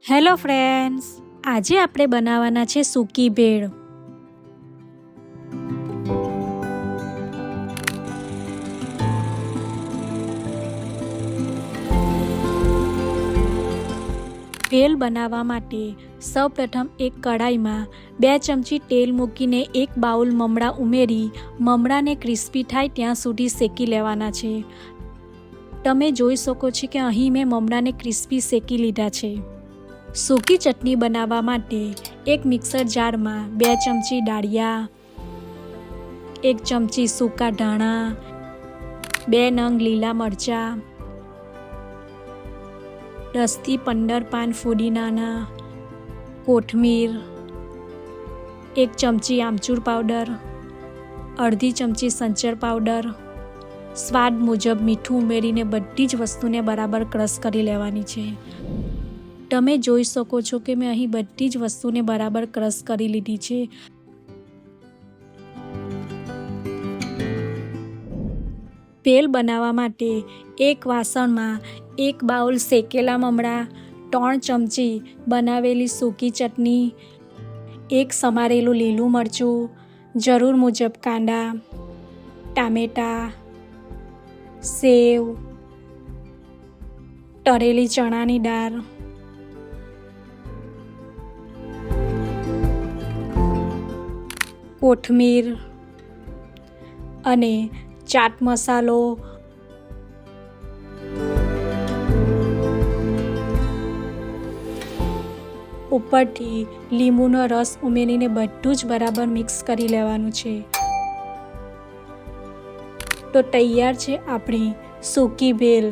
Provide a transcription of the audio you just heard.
Hello friends, આજે આપણે બનાવવાના છે સૂકી ભેળ। ભેળ બનાવવા માટે સૌપ્રથમ એક કઢાઈમાં 2 ચમચી તેલ મૂકીને એક બાઉલ મમરા ઉમેરી મમરાને ક્રિસ્પી થાય ત્યાં સુધી શેકી લેવાના છે। તમે જોઈ શકો છો કે અહીં મેં મમરાને ક્રિસ્પી શેકી લીધા છે। સૂકી ચટણી બનાવવા માટે એક મિક્સર જારમાં 2 ચમચી ડાળિયા, 1 ચમચી સૂકા ધાણા, 2 નંગ લીલા મરચાં, 10 થી 15 પાન ફુદીનાના, કોથમીર, 1 ચમચી આમચૂર પાવડર, અડધી ચમચી સંચર પાવડર, સ્વાદ મુજબ મીઠું ઉમેરીને બધી જ વસ્તુને બરાબર ક્રશ કરી લેવાની છે। તમે જોઈ શકો છો કે મેં અહીં બધી જ વસ્તુને બરાબર ક્રશ કરી લીધી છે। ભેળ બનાવવા માટે એક વાસણમાં 1 બાઉલ શેકેલા મમરા, 3 ચમચી બનાવેલી સૂકી ચટણી, 1 સમારેલું લીલું મરચું, જરૂર મુજબ કાંદા, ટામેટાં, સેવ, તળેલી ચણાની દાળ, કોથમીર અને ચાટ મસાલો, ઉપરથી લીંબુનો રસ ઉમેરીને બધું જ બરાબર મિક્સ કરી લેવાનું છે। તો તૈયાર છે આપણી સૂકી ભેળ।